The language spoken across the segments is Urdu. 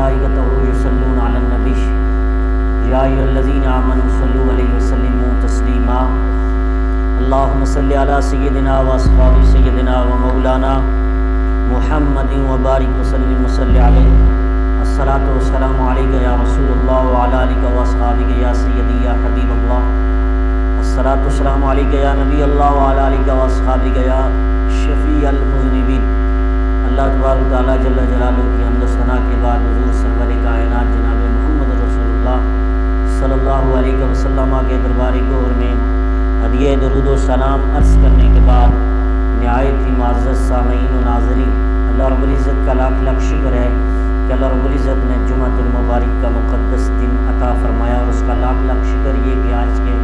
وملائکتہ یصلون علی النبی یا ایھا الذین آمنوا صلوا علیہ وسلموا تسلیما اللہم صل علی سیدنا و اصحاب سیدنا و مولانا محمد وبارک وسلم وصلی علیہ الصلاۃ والسلام علیک یا رسول اللہ وعلی آلک و اصحابک یا سیدی یا حبیب اللہ الصلاۃ والسلام علیک یا نبی اللہ وعلی آلک و اصحابک یا شفیع المذنبین۔ اللہ تبارک و تعالیٰ جل جلالہ کی حمد و ثنا کے بعد حضور سرور کائنات جناب محمد رسول اللہ صلی اللہ علیہ وسلم کے دربار گور میں ہدیہ درود و سلام عرض کرنے کے بعد نہایت ہی معزز سامعین و ناظرین، اللہ رب العزت کا لاکھ لاکھ شکر ہے کہ اللہ رب العزت نے جمعۃ المبارک کا مقدس دن عطا فرمایا، اور اس کا لاکھ لاکھ شکر یہ کہ آج کے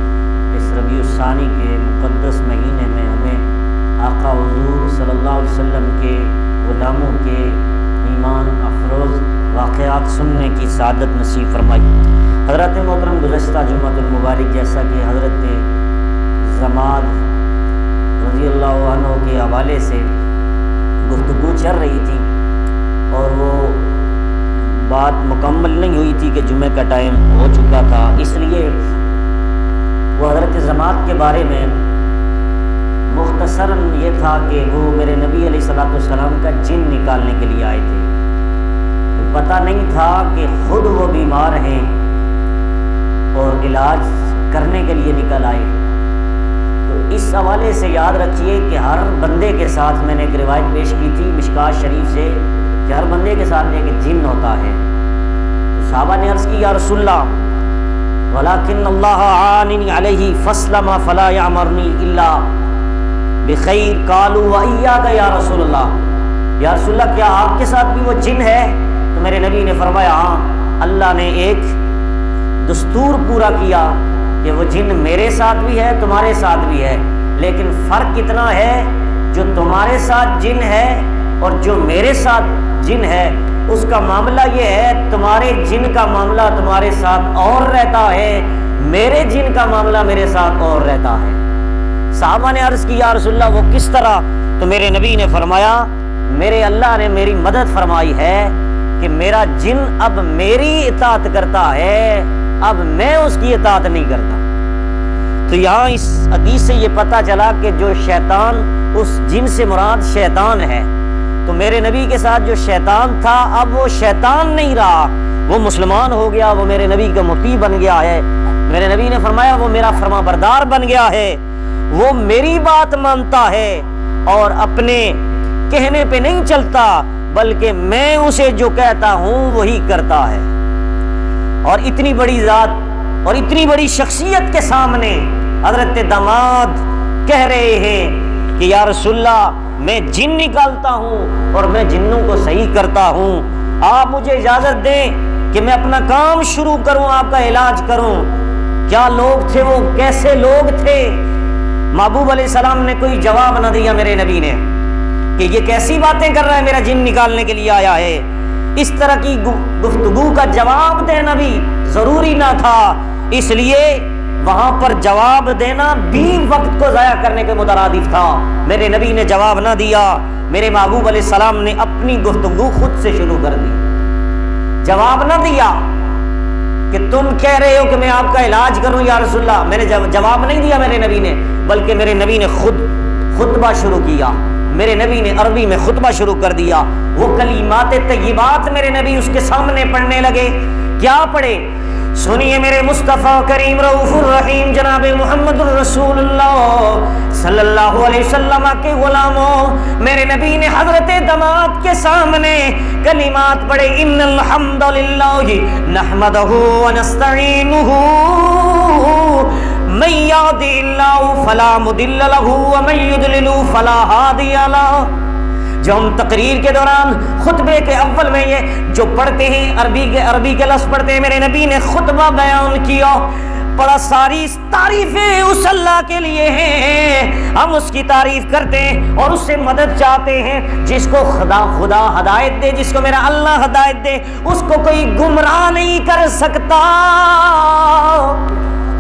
اس ربیع الثانی کے مقدس مہینے میں ہمیں آقا حضور صلی اللہ علیہ وسلم کے غلاموں کے ایمان افروز واقعات سننے کی سعادت نصیب فرمائی۔ حضرت محترم گزشتہ جمعۃ المبارک جیسا کہ حضرت زماد رضی اللہ عنہ کے حوالے سے گفتگو چل رہی تھی اور وہ بات مکمل نہیں ہوئی تھی کہ جمعہ کا ٹائم ہو چکا تھا، اس لیے وہ حضرت زماد کے بارے میں مختصراً یہ تھا کہ وہ میرے نبی علیہ الصلوۃ والسلام کا جن نکالنے کے لیے آئے تھے۔ تو پتہ نہیں تھا کہ خود وہ بیمار ہیں اور علاج کرنے کے لیے نکل آئے۔ تو اس حوالے سے یاد رکھیے کہ ہر بندے کے ساتھ، میں نے ایک روایت پیش کی تھی مشکات شریف سے، کہ ہر بندے کے ساتھ ایک جن ہوتا ہے۔ تو صحابہ نے عرض کی یا رسول اللہ ولیکن اللہ عاننی علیہ فاسلم فلا یعمرنی الا بخیر قالوا وإیاک یا رسول اللہ، یا رسول اللہ کیا آپ کے ساتھ بھی وہ جن ہے؟ تو میرے نبی نے فرمایا ہاں، اللہ نے ایک دستور پورا کیا کہ وہ جن میرے ساتھ بھی ہے تمہارے ساتھ بھی ہے، لیکن فرق اتنا ہے جو تمہارے ساتھ جن ہے اور جو میرے ساتھ جن ہے اس کا معاملہ یہ ہے، تمہارے جن کا معاملہ تمہارے ساتھ اور رہتا ہے، میرے جن کا معاملہ میرے ساتھ اور رہتا ہے۔ صحابہ نے عرض کی یا رسول اللہ وہ کس طرح؟ تو میرے نبی نے فرمایا میرے اللہ نے میری مدد فرمائی ہے کہ میرا جن اب میری اطاعت کرتا ہے، اب میں اس کی اطاعت نہیں کرتا۔ تو یہاں اس حدیث سے یہ پتہ چلا کہ جو شیطان، اس جن سے مراد شیطان ہے، تو میرے نبی کے ساتھ جو شیطان تھا اب وہ شیطان نہیں رہا، وہ مسلمان ہو گیا، وہ میرے نبی کا مطیع بن گیا ہے۔ میرے نبی نے فرمایا وہ میرا فرما بردار بن گیا ہے، وہ میری بات مانتا ہے اور اپنے کہنے پہ نہیں چلتا، بلکہ میں اسے جو کہتا ہوں وہی کرتا ہے۔ اور اتنی بڑی ذات اور اتنی بڑی شخصیت کے سامنے حضرت داماد کہہ رہے ہیں کہ یا رسول اللہ میں جن نکالتا ہوں اور میں جنوں کو صحیح کرتا ہوں، آپ مجھے اجازت دیں کہ میں اپنا کام شروع کروں، آپ کا علاج کروں۔ کیا لوگ تھے وہ، کیسے لوگ تھے؟ محبوب علیہ السلام نے کوئی جواب نہ دیا میرے نبی نے کہ یہ کیسی باتیں کر رہا ہے، میرا جن نکالنے کے لیے آیا ہے۔ اس طرح کی گفتگو کا جواب دینا بھی ضروری نہ تھا، اس لیے وہاں پر جواب دینا بھی وقت کو ضائع کرنے کے مترادف تھا۔ میرے نبی نے جواب نہ دیا، میرے محبوب علیہ السلام نے اپنی گفتگو خود سے شروع کر دی۔ جواب نہ دیا کہ تم کہہ رہے ہو کہ میں آپ کا علاج کروں یا رسول اللہ، میں نے جواب نہیں دیا میرے نبی نے، بلکہ میرے نبی نے خود خطبہ شروع کیا۔ میرے نبی نے عربی میں خطبہ شروع کر دیا، وہ کلمات طیبات میرے نبی اس کے سامنے پڑھنے لگے۔ کیا پڑھے؟ سنیے میرے مصطفیٰ کریم رؤوف الرحیم جناب محمد الرسول اللہ صلی اللہ علیہ وسلم کے غلاموں، میرے نبی نے حضرت داماد کے سامنے کلمات پڑھے۔ ان الحمد للہ نحمدہ ونستعینہ من یہدہ اللہ فلا مضل لہ ومن یضلل فلا ہادی لہ۔ جو ہم تقریر کے دوران خطبے کے اول میں یہ جو پڑھتے ہیں، عربی کے لفظ پڑھتے ہیں، میرے نبی نے خطبہ بیان کیا، بڑا ساری تعریفیں اس اللہ کے لیے ہیں، ہم اس کی تعریف کرتے ہیں اور اس سے مدد چاہتے ہیں۔ جس کو خدا ہدایت دے، جس کو میرا اللہ ہدایت دے، اس کو کوئی گمراہ نہیں کر سکتا،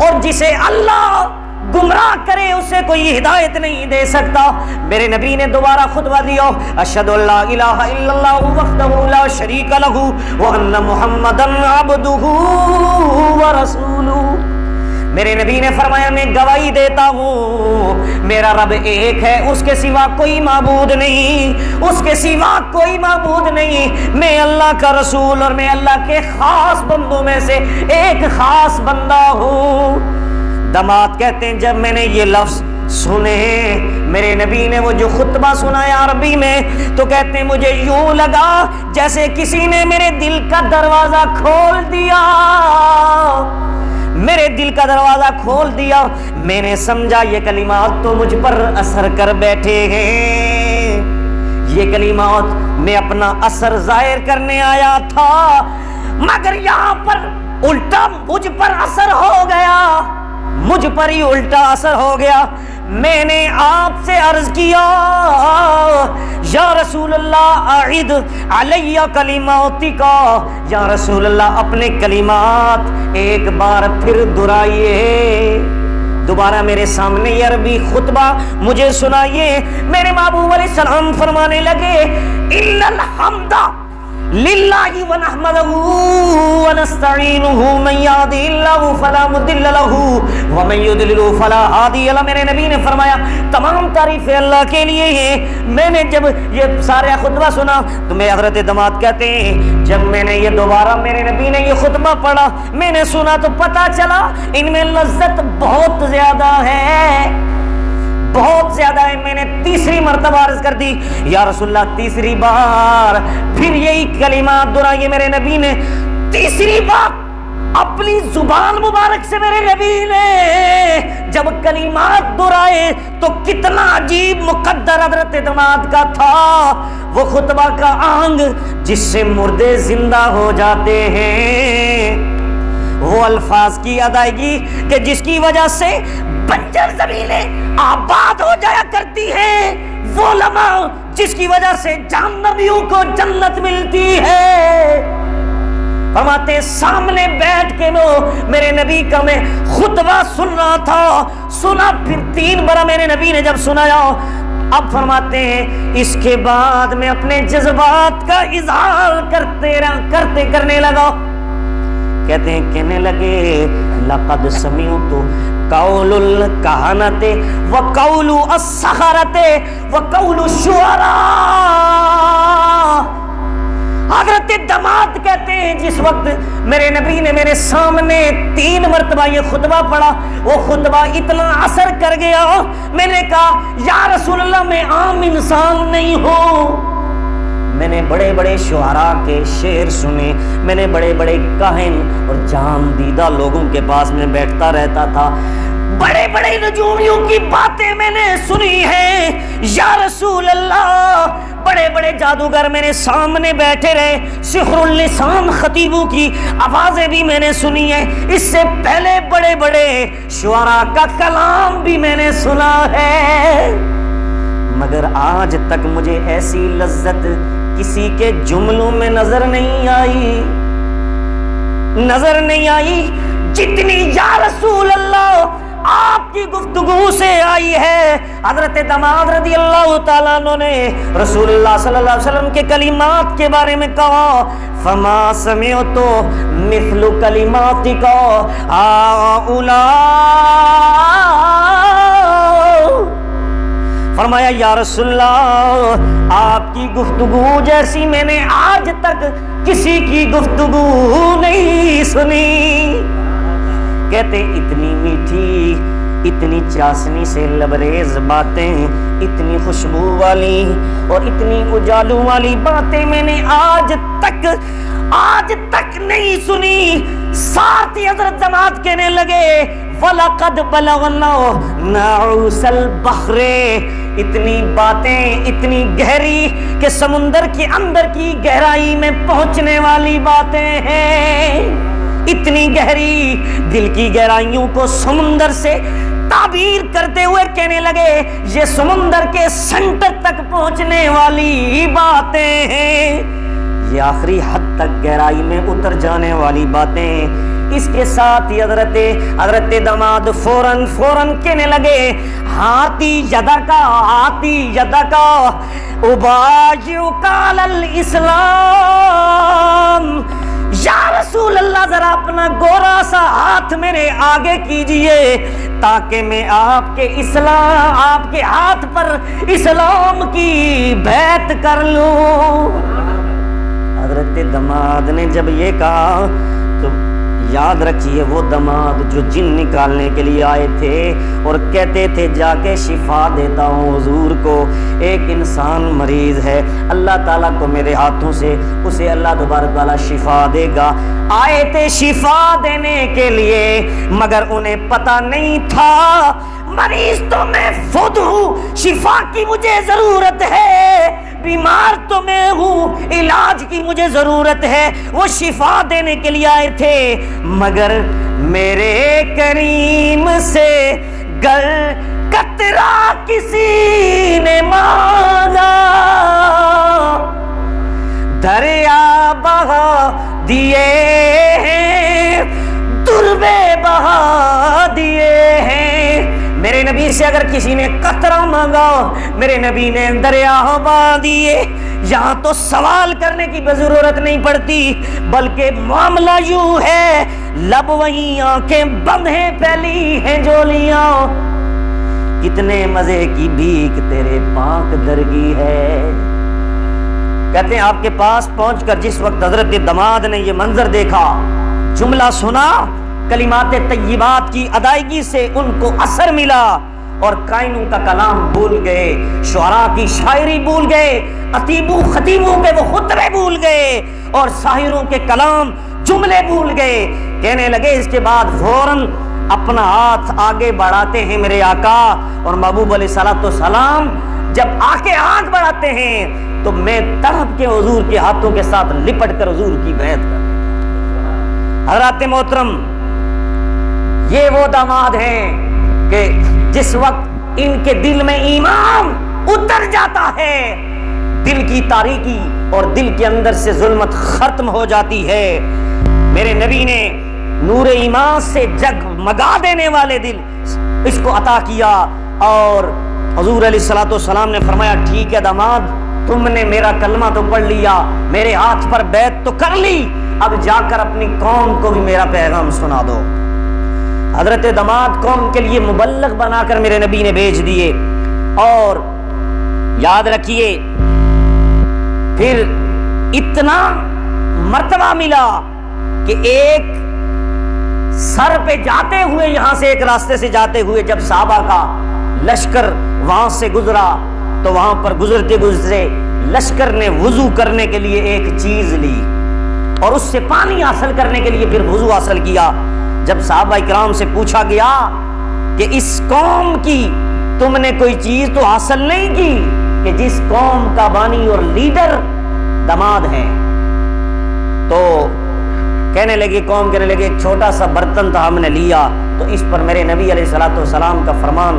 اور جسے اللہ گمراہ کرے اسے کوئی ہدایت نہیں دے سکتا۔ میرے نبی نے دوبارہ خطبہ دیا، اشہد ان لا الہ الا اللہ وحدہ لا شریک لہ وان محمدا عبدہ ورسولہ۔ میرے نبی نے فرمایا میں گواہی دیتا ہوں میرا رب ایک ہے، اس کے سوا کوئی معبود نہیں، اس کے سوا کوئی معبود نہیں، میں اللہ کا رسول اور میں اللہ کے خاص بندوں میں سے ایک خاص بندہ ہوں۔ داماد کہتے ہیں جب میں نے یہ لفظ سنے، میرے نبی نے وہ جو خطبہ سنایا عربی میں، تو کہتے ہیں مجھے یوں لگا جیسے کسی نے میرے دل کا دروازہ کھول دیا، میرے دل کا دروازہ کھول دیا۔ میں نے سمجھا یہ کلمات تو مجھ پر اثر کر بیٹھے ہیں، یہ کلمات میں اپنا اثر ظاہر کرنے آیا تھا، مگر یہاں پر الٹا مجھ پر اثر ہو گیا، مجھ پر ہی الٹا اثر ہو گیا۔ میں نے آپ سے عرض کیا یا رسول اللہ اعد علی کلماتک، یا رسول اللہ اپنے کلمات ایک بار پھر دہرائیے، دوبارہ میرے سامنے یہ عربی خطبہ مجھے سنائیے۔ میرے محبوب علیہ السلام فرمانے لگے ان الحمد للہ ونحمدہ ونستعینہ من یهدہ اللہ فلا مضل لہ ومن یضلل فلا ہادی لہ۔ میرے نبی نے فرمایا تمام تعریفیں اللہ کے لیے ہیں۔ میں نے جب یہ سارا خطبہ سنا تو میں حضرت داماد کہتے ہیں جب میں نے یہ دوبارہ میرے نبی نے یہ خطبہ پڑھا میں نے سنا تو پتہ چلا ان میں لذت بہت زیادہ ہے، بہت زیادہ ہے۔ میں نے تیسری مرتبہ عرض کر دی یا رسول اللہ تیسری بار پھر یہی کلمات دہرائیے۔ میرے نبی نے تیسری بار اپنی زبان مبارک سے میرے نبی نے جب کلمات دہرائے تو کتنا عجیب مقدر حضرت داماد کا تھا، وہ خطبہ کا آنگ جس سے مردے زندہ ہو جاتے ہیں، وہ الفاظ کی ادائیگی کہ جس کی وجہ سے بنجر زمینیں آباد ہو جایا کرتی ہیں، وہ لمحہ جس کی وجہ سے جہنمیوں کو جنت ملتی ہے۔ فرماتے سامنے بیٹھ کے میرے نبی کا میں خطبہ سن رہا تھا، سنا پھر 3 بار میرے نبی نے جب سنایا، اب فرماتے ہیں اس کے بعد میں اپنے جذبات کا اظہار کرنے لگا۔ کہتے ہیں کہنے لگے لقد سمعت قول الکہنۃ وقول السحرۃ وقول الشعراء۔ حضرت داماد کہتے ہیں جس وقت میرے نبی نے میرے سامنے 3 مرتبہ یہ خطبہ پڑھا، وہ خطبہ اتنا اثر کر گیا، میں نے کہا یا رسول اللہ میں عام انسان نہیں ہوں، میں نے بڑے بڑے شعراء کے شعر سنے، میں نے بڑے بڑے کاہن اور جان دیدہ لوگوں کے پاس میں بیٹھتا رہتا تھا، بڑے بڑے نجومیوں کی باتیں میں نے سنی ہیں یا رسول اللہ، بڑے بڑے جادوگر میرے سامنے بیٹھے رہے، سحر اللسان خطیبوں کی آوازیں بھی میں نے سنی ہیں، اس سے پہلے بڑے بڑے شعراء کا کلام بھی میں نے سنا ہے، مگر آج تک مجھے ایسی لذت کسی کے جملوں میں نظر نہیں آئی جتنی یا رسول اللہ آپ کی گفتگو سے آئی ہے۔ حضرت داماد رضی اللہ تعالیٰ عنہ نے رسول اللہ صلی اللہ علیہ وسلم کے کلمات کے بارے میں کہا فما سمعت مثل کلماتک ہؤلاء، فرمایا یا رسول اللہ آپ کی گفتگو جیسی میں نے آج تک کسی کی گفتگو نہیں سنی۔ کہتے اتنی میٹھی، اتنی چاشنی سے لبریز باتیں، اتنی خوشبو والی اور اتنی اجالوں والی باتیں میں نے آج تک نہیں سنی۔ ساتھ ہی حضرت داماد کہنے لگے وَلَقَدْ بَلَغْنَا نَعُوسَ الْبَحْرِ، اتنی باتیں اتنی گہری کہ سمندر کے اندر کی گہرائی میں پہنچنے والی باتیں ہیں، اتنی گہری دل کی گہرائیوں کو سمندر سے تعبیر کرتے ہوئے کہنے لگے یہ سمندر کے سینٹر تک پہنچنے والی باتیں ہیں، یہ آخری حد تک گہرائی میں اتر جانے والی باتیں۔ اس کے ساتھ ہی حضرت داماد فوراً کہنے لگے ہاتھی یدا کا ابایعک علی الاسلام، ذرا اپنا گورا سا ہاتھ میرے آگے کیجئے تاکہ میں آپ کے ہاتھ پر اسلام کی بیعت کر لوں۔ حضرت دماد نے جب یہ کہا تو یاد رکھیے وہ دماد جو جن نکالنے کے لیے آئے تھے اور کہتے تھے جا کے شفا دیتا ہوں حضور کو، ایک انسان مریض ہے، اللہ تعالیٰ کو میرے ہاتھوں سے اسے اللہ تبارک تعالیٰ شفا دے گا، آئے تھے شفا دینے کے لیے، مگر انہیں پتہ نہیں تھا مریض تو میں خود ہوں، شفا کی مجھے ضرورت ہے، بیمار تو میں ہوں، علاج کی مجھے ضرورت ہے۔ وہ شفا دینے کے لیے آئے تھے مگر میرے کریم سے گر قطرہ کسی نے مانگا دریا بہا دیے ہیں، دربے بہا دیے ہیں۔ میرے نبی سے اگر کسی نے قطرہ مانگا میرے نبی نے دریا بہا دیے۔ یہاں تو سوال کرنے کی ضرورت نہیں پڑتی بلکہ معاملہ یوں ہے، لب وہیں آنکھیں بند ہیں پھیلی ہیں جولیاں، کتنے مزے کی بھیک تیرے پاک درگی ہے۔ کہتے ہیں آپ کے پاس پہنچ کر جس وقت حضرت دماد نے یہ منظر دیکھا، جملہ سنا، کلمات طیبات کی ادائیگی سے ان کو اثر ملا اور کائنوں کا کلام بھول گئے، شعراء کی شاعری بھول گئے، خطیبوں کے وہ خطبے بھول گئے اور ساحروں کے کلام جملے بھول گئے۔ کہنے لگے اس کے بعد فوراً اپنا ہاتھ آگے بڑھاتے ہیں میرے آقا اور محبوب علیہ الصلوۃ والسلام جب آگے ہاتھ بڑھاتے ہیں تو میں تڑپ کے حضور کے ہاتھوں کے ساتھ لپٹ کر حضور کی بیعت کر دیتا ہوں۔ حضرات محترم، یہ وہ داماد ہیں کہ جس وقت ان کے دل میں ایمان اتر جاتا ہے دل کی تاریکی اور دل کے اندر سے ظلمت ختم ہو جاتی ہے۔ میرے نبی نے نور ایمان سے جگمگا دینے والے دل اس کو عطا کیا اور حضور علیہ الصلوۃ والسلام نے فرمایا ٹھیک ہے داماد، تم نے میرا کلمہ تو پڑھ لیا، میرے ہاتھ پر بیعت تو کر لی، اب جا کر اپنی قوم کو بھی میرا پیغام سنا دو۔ حضرت دماد قوم کے لیے مبلغ بنا کر میرے نبی نے بھیج دیے اور یاد رکھیے پھر اتنا مرتبہ ملا کہ ایک سر پہ جاتے ہوئے یہاں سے ایک راستے سے جاتے ہوئے جب صحابہ کا لشکر وہاں سے گزرا تو وہاں پر گزرتے گزرے لشکر نے وضو کرنے کے لیے ایک چیز لی اور اس سے پانی حاصل کرنے کے لیے پھر وضو حاصل کیا۔ جب صحابہ اکرام سے پوچھا گیا کہ اس قوم کی تم نے کوئی چیز تو حاصل نہیں کی کہ جس قوم کا بانی اور لیڈر دماد ہیں، تو کہنے لگے قوم کہنے لگے ایک چھوٹا سا برتن تھا ہم نے لیا، تو اس پر میرے نبی علیہ الصلوۃ والسلام کا فرمان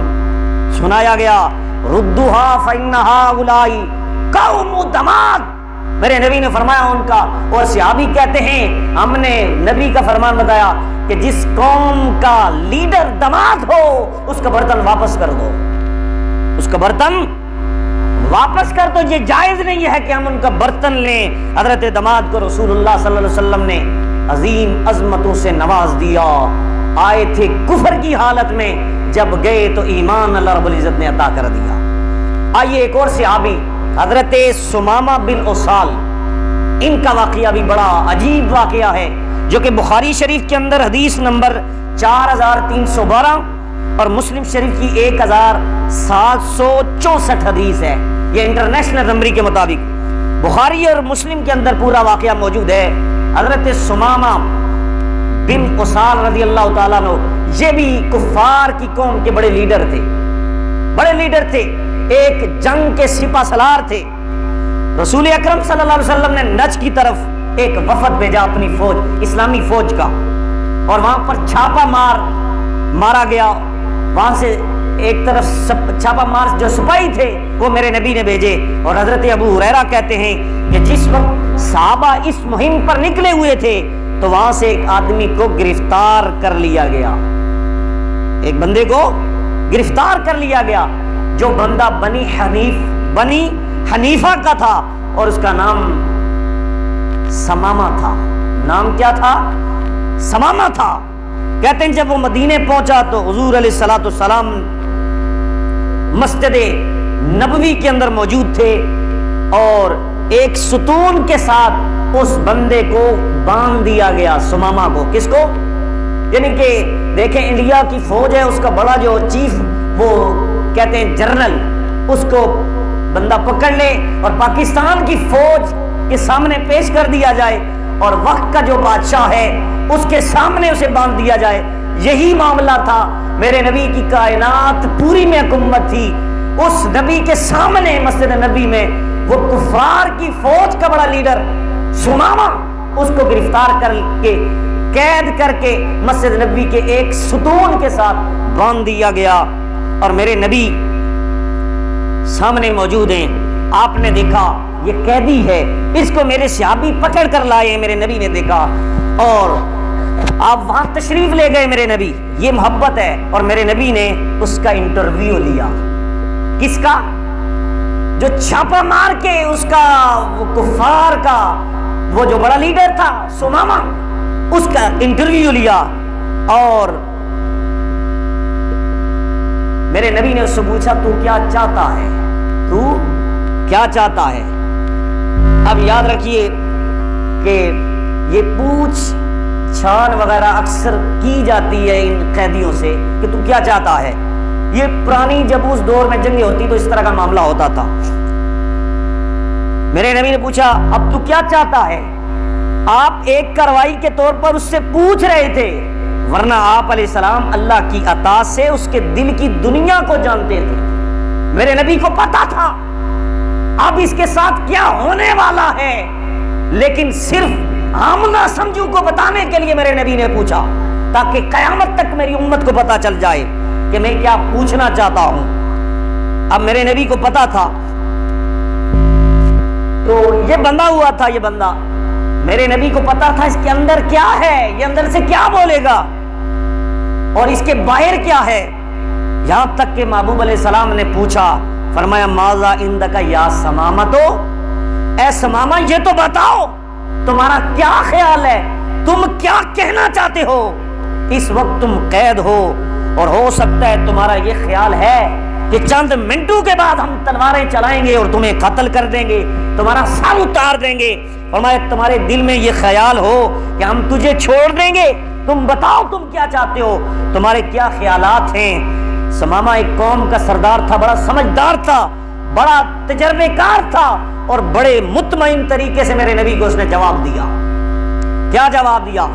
سنایا گیا ردوہا فإنہا اولائی قوم دماد۔ میرے نبی نے فرمایا ان کا، اور صحابی کہتے ہیں ہم نے نبی کا فرمان بتایا کہ جس قوم کا لیڈر دماد ہو اس کا برتن واپس کر دو، اس کا برتن واپس کر دو۔ یہ جائز نہیں ہے کہ ہم ان کا برتن لیں۔ حضرت دماد کو رسول اللہ صلی اللہ علیہ وسلم نے عظیم عظمتوں سے نواز دیا، آئے تھے کفر کی حالت میں، جب گئے تو ایمان اللہ رب العزت نے عطا کر دیا۔ آئیے ایک اور صحابی حضرت سمامہ بن اسال، ان کا واقعہ بھی بڑا عجیب واقعہ ہے جو کہ بخاری شریف کے اندر حدیث نمبر 4312 اور مسلم شریف کی 1764 حدیث ہے، یہ انٹرنیشنل نمبر کے مطابق بخاری اور مسلم کے اندر پورا واقعہ موجود ہے۔ حضرت سمامہ بن اسال رضی اللہ تعالیٰ عنہ، یہ بھی کفار کی قوم کے بڑے لیڈر تھے، ایک جنگ کے سپہ سالار تھے۔ رسول اکرم صلی اللہ علیہ وسلم نے نجد کی طرف ایک وفد بھیجا اپنی فوج، اسلامی فوج کا، اور وہاں پر چھاپا مارا گیا۔ وہاں سے ایک طرف چھاپا مار جو سپاہی تھے وہ میرے نبی نے بھیجے، اور حضرت ابو ہریرہ کہتے ہیں کہ جس وقت صحابہ اس مہم پر نکلے ہوئے تھے تو وہاں سے ایک آدمی کو گرفتار کر لیا گیا، ایک بندے کو گرفتار کر لیا گیا جو بندہ بنی حنیفہ کا تھا اور اس کا نام سمامہ تھا۔ نام کیا تھا؟ سمامہ تھا. کہتے ہیں جب وہ مدینے پہنچا تو حضور علیہ الصلوۃ والسلام مسجد نبوی کے اندر موجود تھے اور ایک ستون کے ساتھ اس بندے کو باندھ دیا گیا, سمامہ کو. کس کو؟ یعنی کہ دیکھیں انڈیا کی فوج ہے, اس کا بڑا جو چیف وہ کہتے ہیں جنرل, اس کو بندہ پکڑ لے اور پاکستان کی فوج کے سامنے پیش کر دیا جائے اور وقت کا جو بادشاہ ہے اس کے سامنے اسے باندھ دیا جائے. یہی معاملہ تھا. میرے نبی کی کائنات پوری میں حکومت تھی. اس نبی کے سامنے مسجد نبی میں وہ کفار کی فوج کا بڑا لیڈر سمامہ, اس کو گرفتار کر کے قید کر کے مسجد نبی کے ایک ستون کے ساتھ باندھ دیا گیا. اور میرے نبی سامنے موجود ہیں. آپ نے دیکھا یہ قیدی ہے, اس کو میرے صحابی پکڑ کر لائے ہیں. میرے نبی نے دیکھا اور آپ وہاں تشریف لے گئے. میرے نبی, یہ محبت ہے. اور میرے نبی نے اس کا انٹرویو لیا. کس کا؟ جو چھاپا مار کے اس کا وہ کفار کا وہ جو بڑا لیڈر تھا سمامہ, اس کا انٹرویو لیا. اور میرے نبی نے اس سے پوچھا تو کیا چاہتا ہے, تو کیا چاہتا ہے. اب یاد رکھیے کہ یہ پوچھ چھان وغیرہ اکثر کی جاتی ہے ان قیدیوں سے کہ تو کیا چاہتا ہے. یہ پرانی جب اس دور میں جنگیں ہوتی تو اس طرح کا معاملہ ہوتا تھا. میرے نبی نے پوچھا اب تو کیا چاہتا ہے. آپ ایک کارروائی کے طور پر اس سے پوچھ رہے تھے, ورنہ آپ علیہ السلام اللہ کی عطا سے اس کے دل کی دنیا کو جانتے تھے. میرے نبی کو پتا تھا اب اس کے ساتھ کیا ہونے والا ہے, لیکن صرف آمنا سمجھو کو بتانے کے لیے میرے نبی نے پوچھا تاکہ قیامت تک میری امت کو پتا چل جائے کہ میں کیا پوچھنا چاہتا ہوں. اب میرے نبی کو پتا تھا تو یہ بندہ ہوا تھا. یہ بندہ میرے نبی کو پتا تھا اس کے اندر کیا ہے, یہ اندر سے کیا بولے گا اور اس کے باہر کیا ہے. یہاں تک کہ محبوب علیہ السلام نے پوچھا, فرمایا ماذا عندک یا سمامہ, تو اے سمامہ یہ تو بتاؤ تمہارا کیا خیال ہے, تم کیا کہنا چاہتے ہو. اس وقت تم قید ہو اور ہو سکتا ہے تمہارا یہ خیال ہے کہ چند منٹوں کے بعد ہم تلواریں چلائیں گے اور تمہیں قتل کر دیں گے, تمہارا سر اتار دیں گے. فرمایا تمہارے دل میں یہ خیال ہو کہ ہم تجھے چھوڑ دیں گے, تم بتاؤ تم کیا چاہتے ہو, تمہارے کیا خیالات ہیں. سمامہ ایک قوم کا سردار تھا, بڑا سمجھدار تھا, بڑا تجربے کار تھا اور بڑے مطمئن طریقے سے میرے نبی کو اس نے جواب دیا. کیا جواب دیا؟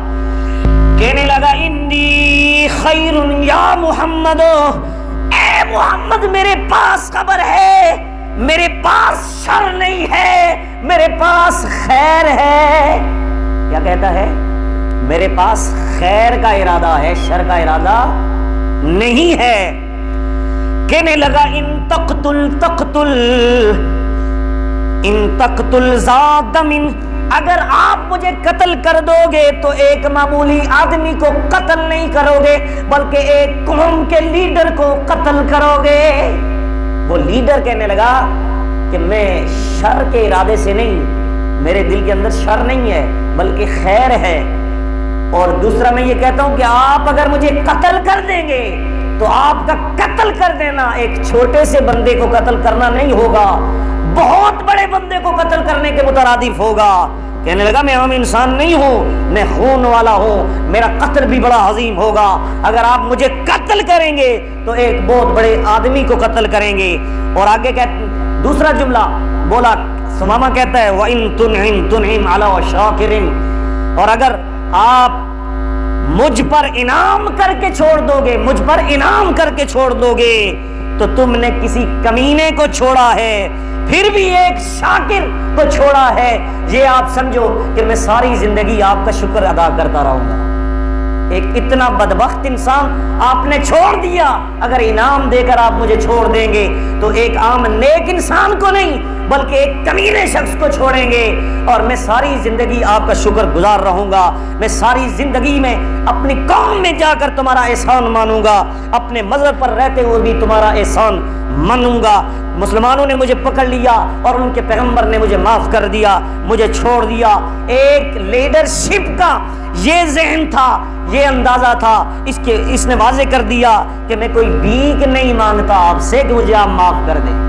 کہنے لگا انی خیر یا محمد, اے محمد میرے پاس خبر ہے, میرے پاس شر نہیں ہے, میرے پاس خیر ہے. کیا کہتا ہے؟ میرے پاس خیر کا ارادہ ہے, شر کا ارادہ نہیں ہے. کہنے لگا ان تقتل ذات من, اگر آپ مجھے قتل کر دو گے تو ایک معمولی آدمی کو قتل نہیں کرو گے بلکہ ایک قوم کے لیڈر کو قتل کرو گے. وہ لیڈر کہنے لگا کہ میں شر کے ارادے سے نہیں, میرے دل کے اندر شر نہیں ہے بلکہ خیر ہے. اور دوسرا میں یہ کہتا ہوں کہ آپ اگر مجھے قتل کر دیں گے تو آپ کا قتل کر دینا ایک چھوٹے سے بندے کو قتل کرنا نہیں ہوگا, بہت بڑے بندے کو قتل کرنے کے مترادف ہوگا. کہنے لگا میں عام انسان نہیں ہوں, میں خون والا ہوں, میرا قتل بھی بڑا عظیم ہوگا. اگر آپ مجھے قتل کریں گے تو ایک بہت بڑے آدمی کو قتل کریں گے. اور آگے دوسرا جملہ بولا, سمامہ کہتا ہے وَإِن تُنْعِمْ عَلَىٰ شَاكِرٍ, اور اگر آپ مجھ پر انعام کر کے چھوڑ دو گے, مجھ پر انعام کر کے چھوڑ دو گے تو تم نے کسی کمینے کو چھوڑا ہے, پھر بھی ایک شاکر کو چھوڑا ہے. یہ آپ سمجھو کہ میں ساری زندگی آپ کا شکر ادا کرتا رہوں گا. ایک اتنا بدبخت انسان آپ نے چھوڑ دیا, اگر انعام دے کر آپ مجھے چھوڑ دیں گے تو ایک عام نیک انسان کو نہیں بلکہ ایک کمینے شخص کو چھوڑیں گے. اور میں ساری زندگی آپ کا شکر گزار رہوں گا, میں ساری زندگی میں اپنی قوم میں جا کر تمہارا احسان مانوں گا, اپنے مذہب پر رہتے ہوئے بھی تمہارا احسان مانوں گا. مسلمانوں نے مجھے پکڑ لیا اور ان کے پیغمبر نے مجھے معاف کر دیا, مجھے چھوڑ دیا. ایک لیڈرشپ کا, یہ ذہن تھا، یہ اندازہ تھا، اس نے واضح کر دیا کہ میں کوئی بھیک نہیں مانگتا آپ سے کہ مجھے آپ معاف کر دیں۔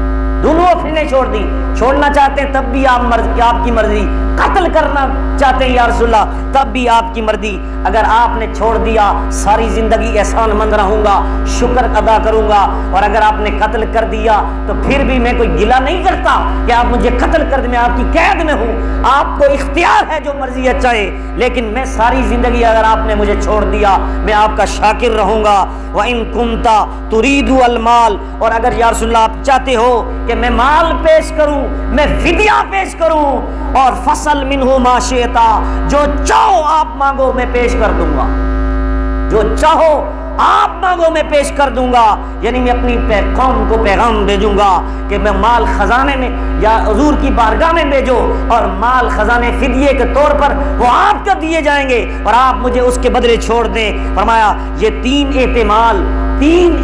دونوں اپنے چھوڑ دی، چھوڑنا چاہتے ہیں تب بھی آپ کی مرضی، قتل کرنا چاہتے ہیں یا رسول اللہ تب بھی آپ کی مرضی۔ اگر آپ نے چھوڑ دیا ساری زندگی احسان مند رہوں گا، شکر ادا کروں گا، اور اگر آپ نے قتل کر دیا تو پھر بھی میں کوئی گلہ نہیں کرتا کہ آپ مجھے قتل کر دیں، میں آپ کی قید میں ہوں، آپ کو اختیار ہے جو مرضی ہے چاہے، لیکن میں ساری زندگی اگر آپ نے مجھے چھوڑ دیا میں آپ کا شاکر رہوں گا۔ وَإِن كُنْتَ تُرِيدُ الْمَالَ، اور اگر یا رسول اللہ آپ چاہتے ہو کہ میں مال پیش کروں، میں فدیہ پیش کروں، اور فصل منہ ما شئت، جو چاہو آپ مانگو میں پیش کر دوں گا، جو چاہو آپ مانگو میں پیش کر دوں گا، یعنی میں اپنی قوم کو پیغام بھیجوں گا کہ میں مال خزانے میں یا حضور کی بارگاہ میں بھیجو، اور مال خزانے فدیے کے طور پر وہ آپ کو دیے جائیں گے اور آپ مجھے اس کے بدلے چھوڑ دیں۔ فرمایا یہ تین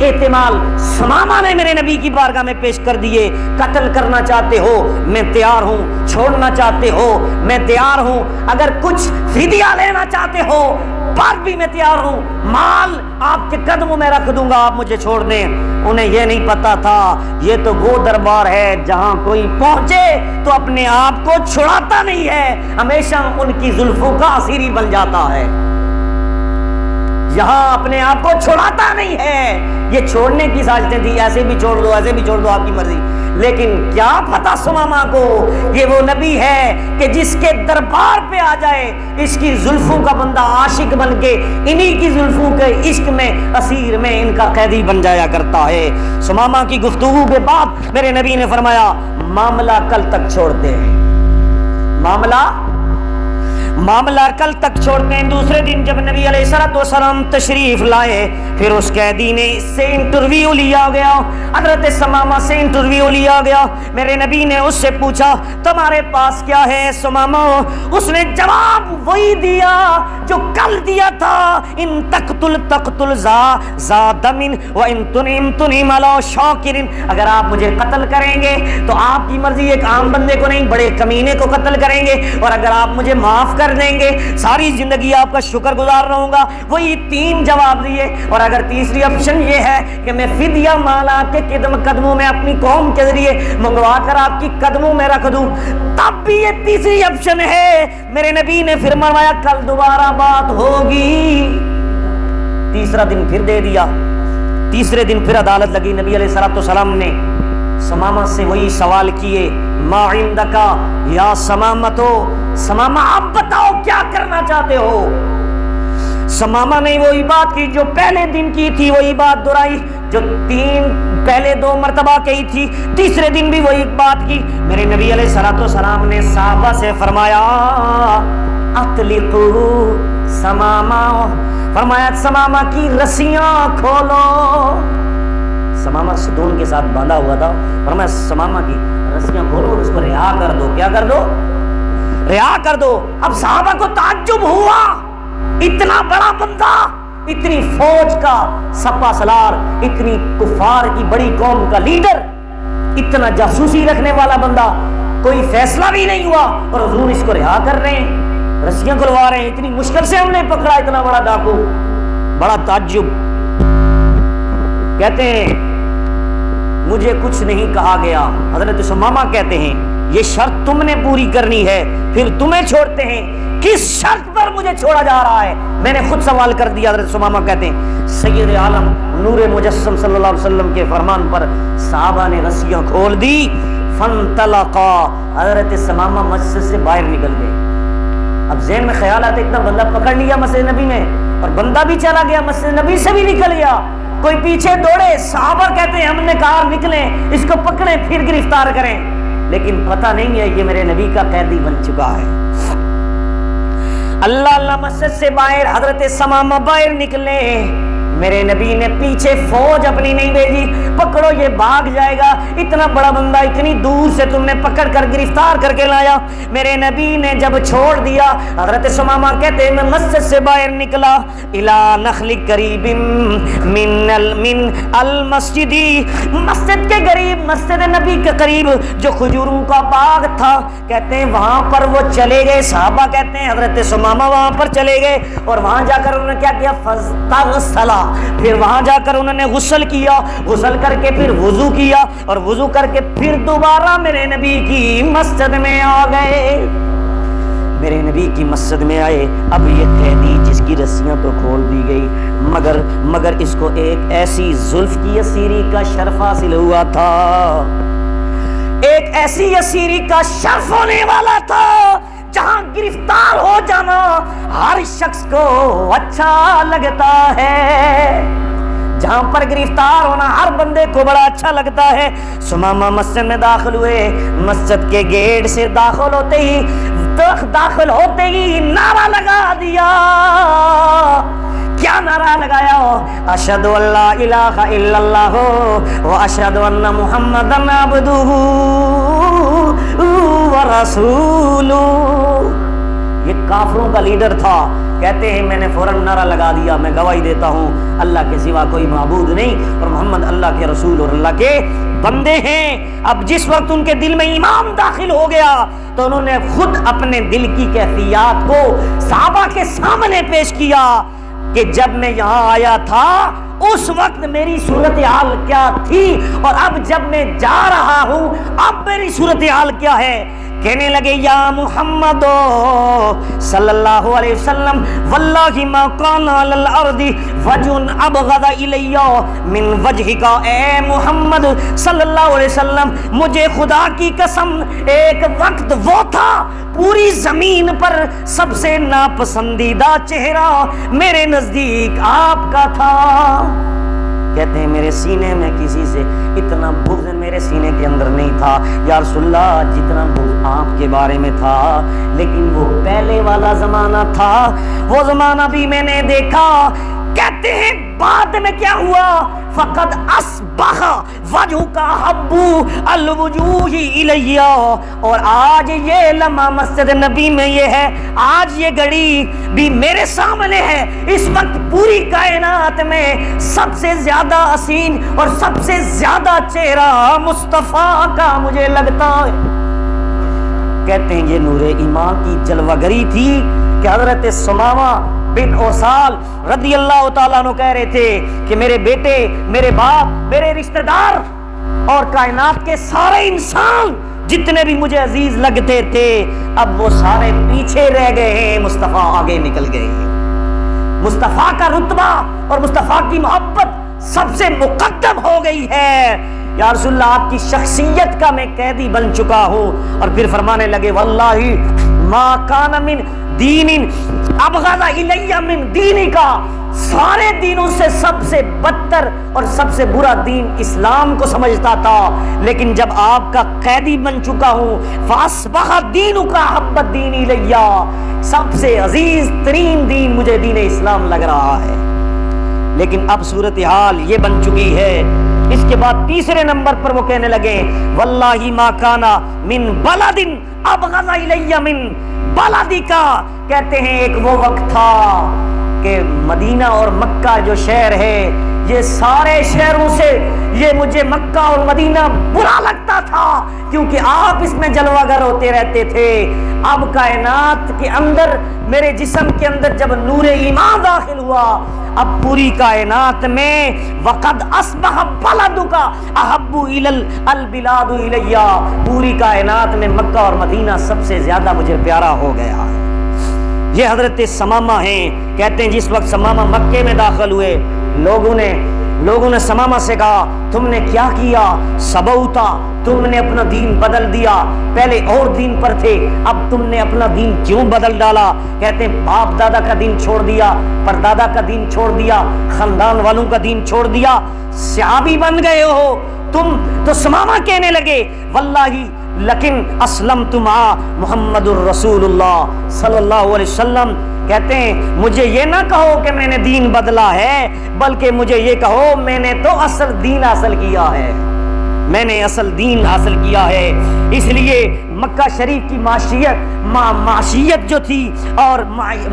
احتمال سمامہ نے میرے نبی کی بارگاہ میں پیش کر دیے۔ قتل کرنا چاہتے ہو میں تیار ہوں، چھوڑنا چاہتے ہو میں تیار ہوں، اگر کچھ فدیہ لینا چاہتے ہو پر بھی میں تیار ہوں، مال آپ کے قدموں میں رکھ دوں گا، آپ مجھے چھوڑ دیں۔ انہیں یہ نہیں پتا تھا یہ تو وہ دربار ہے جہاں کوئی پہنچے تو اپنے آپ کو چھڑاتا نہیں ہے، ہمیشہ ان کی زلفوں کا اسیری بن جاتا ہے، یہاں اپنے آپ کو چھوڑاتا نہیں ہے۔ یہ چھوڑنے کی سازشیں تھی، ایسے بھی چھوڑ دو ایسے بھی چھوڑ دو آپ کی مرضی، لیکن کیا پتا سمامہ کو یہ وہ نبی ہے کہ جس کے دربار پہ آ جائے اس کی زلفوں کا بندہ عاشق بن کے انہی کی زلفوں کے عشق میں اسیر میں ان کا قیدی بن جایا کرتا ہے۔ سمامہ کی گفتگو کے بعد میرے نبی نے فرمایا معاملہ کل تک چھوڑتے ہیں، معاملہ کل تک چھوڑتے ہیں۔ دوسرے دن جب نبی علیہ الصلوۃ والسلام تشریف لائے پھر اس قیدی نے اس سے انٹرویو لیا گیا، حضرت سمامہ سے انٹرویو لیا گیا۔ میرے نبی نے اس سے پوچھا تمہارے پاس کیا ہے سمامہ؟ اس نے جواب وہی دیا جو کل دیا تھا، ان تقتل ذا دم وان تنعم علی شاکر، اگر آپ مجھے قتل کریں گے تو آپ کی مرضی، ایک عام بندے کو نہیں بڑے کمینے کو قتل کریں گے، اور اگر آپ مجھے معاف کر دیں گے ساری زندگی آپ کا شکر گزار رہوں گا۔ وہی تین جواب دیے، اور اگر تیسری آپشن یہ ہے کہ میں فدیہ مال آپ کے قدموں میں اپنی قوم کے ذریعے منگوا کر آپ کی قدموں میں رکھ دوں تب بھی یہ تیسری آپشن ہے۔ میرے نبی نے پھر فرمایا کل دوبارہ بات ہوگی۔ تیسرا دن پھر دے دیا، تیسرے دن پھر عدالت لگی۔ نبی علیہ الصلوۃ والسلام نے سمامہ سے وہی سوال کیے، ما عندکا یا سمامتو، سمامہ آپ بتاؤ کیا کرنا چاہتے ہو؟ سمامہ نے وہی بات کی جو پہلے دن کی تھی، وہی بات دہرائی جو پہلے 2 مرتبہ کہی تھی، تیسرے دن بھی وہی بات کی۔ میرے نبی علیہ الصلوۃ والسلام نے صحابہ سے فرمایا اطلقوا سمامہ، فرمایا سمامہ کی رسیاں کھولو۔ سمامہ ستون کے ساتھ باندھا ہوا تھا، فرمایا سمامہ کی رسیاں کھولو اور اس کو رہا کر دو۔ کیا کر دو؟ رہا کر دو۔ اب صحابہ کو تعجب ہوا، اتنا بڑا بندہ، اتنی فوج کا سپہ سالار، اتنی کفار کی بڑی قوم کا لیڈر، اتنا جاسوسی رکھنے والا بندہ، کوئی فیصلہ بھی نہیں ہوا اور حضور اس کو رہا کر رہے ہیں، رسیاں کھلوا رہے ہیں، اتنی مشکل سے ہم نے پکڑا اتنا بڑا ڈاکو۔ بڑا تعجب۔ کہتے ہیں مجھے کچھ نہیں کہا گیا۔ حضرت سمامہ کہتے ہیں یہ شرط تم نے پوری کرنی ہے پھر تمہیں چھوڑتے ہیں، کس شرط پر مجھے چھوڑا جا رہا ہے؟ میں نے خود سوال کر دیا۔ حضرت سمامہ کہتے ہیں سید عالم نور مجسم صلی اللہ علیہ وسلم کے فرمان پر صحابہ نے رسیاں کھول دی، فانطلقا، حضرت سمامہ مسجد سے باہر نکل گئے۔ اب ذہن میں خیال آتا اتنا بندہ پکڑ لیا مسجد نبی میں، اور بندہ بھی چلا گیا مسجد نبی سے بھی نکل گیا، کوئی پیچھے دوڑے، صحابہ کہتے ہیں ہم نے کہا نکلیں اس کو پکڑیں پھر گرفتار کریں، لیکن پتہ نہیں ہے یہ میرے نبی کا قیدی بن چکا ہے۔ اللہ مسجد سے باہر حضرت سمامہ باہر نکلے، میرے نبی نے پیچھے فوج اپنی نہیں بھیجی، پکڑو یہ بھاگ جائے گا، اتنا بڑا بندہ اتنی دور سے تم نے پکڑ کر گرفتار کر کے لایا۔ میرے نبی نے جب چھوڑ دیا، حضرت ثمامہ کہتے ہیں میں مسجد سے باہر نکلا، الا نخل قریب من المسجد، مسجد کے قریب، مسجد نبی کے قریب جو کھجوروں کا باغ تھا، کہتے ہیں وہاں پر وہ چلے گئے، صحابہ کہتے ہیں حضرت ثمامہ وہاں پر چلے گئے اور وہاں جا کر انہوں نے کیا کیا، فاستغسلا، پھر وہاں جا کر انہوں نے غسل کیا، غسل کر کے پھر وضو کیا اور وضو کر کے پھر دوبارہ میرے نبی کی مسجد میں آ گئے، میرے نبی کی مسجد میں آئے۔ اب یہ قیدی جس کی رسیاں تو کھول دی گئی، مگر اس کو ایک ایسی زلف کی اسیری کا شرف حاصل ہوا تھا، ایک ایسی اسیری کا شرف ہونے والا تھا جہاں گرفتار ہو جانا ہر شخص کو اچھا لگتا ہے، جہاں پر گرفتار ہونا ہر بندے کو بڑا اچھا لگتا ہے۔ ثمامہ مسجد میں داخل ہوئے، مسجد کے گیٹ سے داخل ہوتے ہی نعرہ لگا دیا۔ کیا نعرہ لگایا؟ اشہد ان لا الہ الا اللہ و اشہد ان محمدن عبدہ و رسولہ۔ یہ کافروں کا لیڈر تھا، کہتے ہیں میں نے فوراً نعرہ لگا دیا، میں گواہی دیتا ہوں اللہ کے سوا کوئی معبود نہیں اور محمد اللہ کے رسول اور اللہ کے بندے ہیں۔ اب جس وقت ان کے دل میں ایمان داخل ہو گیا تو انہوں نے خود اپنے دل کی کیفیات کو صحابہ کے سامنے پیش کیا کہ جب میں یہاں آیا تھا اس وقت میری صورتحال کیا تھی اور اب جب میں جا رہا ہوں اب میری صورتحال کیا ہے۔ کہنے لگے یا محمد صلی اللہ علیہ وسلم واللہ ما کان علی الارض وجہ ابغض الی من وجہک، اے محمد صلی اللہ علیہ وسلم مجھے خدا کی قسم ایک وقت وہ تھا پوری زمین پر سب سے ناپسندیدہ چہرہ میرے نزدیک آپ کا تھا۔ کہتے ہیں میرے سینے میں کسی سے اتنا بغض میرے سینے کے اندر نہیں تھا یا رسول اللہ جتنا بغض آپ کے بارے میں تھا، لیکن وہ پہلے والا زمانہ تھا، وہ زمانہ بھی میں نے دیکھا۔ کہتے ہیں بعد میں کیا ہوا، فقد اصبح وجہک احب الوجوہ الی، اور آج یہ لمحہ مسجد نبی میں یہ ہے، آج یہ گھڑی بھی میرے سامنے ہے، اس وقت پوری کائنات میں سب سے زیادہ حسین اور سب سے زیادہ چہرہ مصطفیٰ کا مجھے لگتا ہے۔ کہتے ہیں یہ نور ایمان کی جلوہ گری تھی کہ حضرت ثمامہ بن اوصال رضی اللہ تعالیٰ عنہ کہہ رہے تھے کہ میرے بیٹے، میرے باپ، میرے رشتہ دار اور کائنات کے سارے انسان جتنے بھی مجھے عزیز لگتے تھے اب وہ سارے پیچھے رہ گئے ہیں، مصطفیٰ آگے نکل گئے ہیں۔ مصطفیٰ کا رتبہ اور مصطفیٰ کی محبت سب سے مقدم ہو گئی ہے۔ یا رسول اللہ آپ کی شخصیت کا میں قیدی بن چکا ہوں۔ اور پھر فرمانے لگے واللہ ما کان من دین ابغض الی من دینک، سارے دینوں سے سب سے بدتر اور سب سے برا دین اسلام کو سمجھتا تھا، لیکن جب آپ کا قیدی بن چکا ہوں فاصبح دینک احب الدین الی، سب سے عزیز ترین دین مجھے دین اسلام لگ رہا ہے۔ لیکن اب صورتحال یہ بن چکی ہے۔ اس کے بعد تیسرے نمبر پر وہ کہنے لگے واللہ ما کانا من بلد ابغض الی من بلدکا، کہتے ہیں ایک وہ وقت تھا کہ مدینہ اور مکہ جو شہر ہے یہ سارے شہروں سے یہ مجھے مکہ اور مدینہ برا لگتا تھا کیونکہ آپ اس میں جلوہ گر ہوتے رہتے تھے۔ اب کائنات کے اندر میرے جسم کے اندر جب نور ایمان داخل ہوا اب پوری کائنات میں وقد اصبح بلدک احب الی البلاد الی، پوری کائنات میں مکہ اور مدینہ سب سے زیادہ مجھے پیارا ہو گیا ہے۔ یہ حضرت ثمامہ ہیں، کہتے ہیں جس وقت ثمامہ مکے میں داخل ہوئے لوگوں نے ثمامہ سے کہا تم نے کیا کیا، سبوتا، تم نے اپنا دین بدل دیا، پہلے اور دین پر تھے اب تم نے اپنا دین کیوں بدل ڈالا؟ کہتے ہیں باپ دادا کا دین چھوڑ دیا، پردادا کا دین چھوڑ دیا، خاندان والوں کا دین چھوڑ دیا، صحابی بن گئے ہو تم۔ تو ثمامہ کہنے لگے واللہ لیکن اسلمت مع محمد الرسول اللہ صلی اللہ علیہ وسلم، کہتے ہیں مجھے یہ نہ کہو کہ میں نے دین بدلا ہے، بلکہ مجھے یہ کہو میں نے تو اصل دین حاصل کیا ہے، میں نے اصل دین حاصل کیا ہے۔ اس لیے مکہ شریف کی معیشت جو تھی اور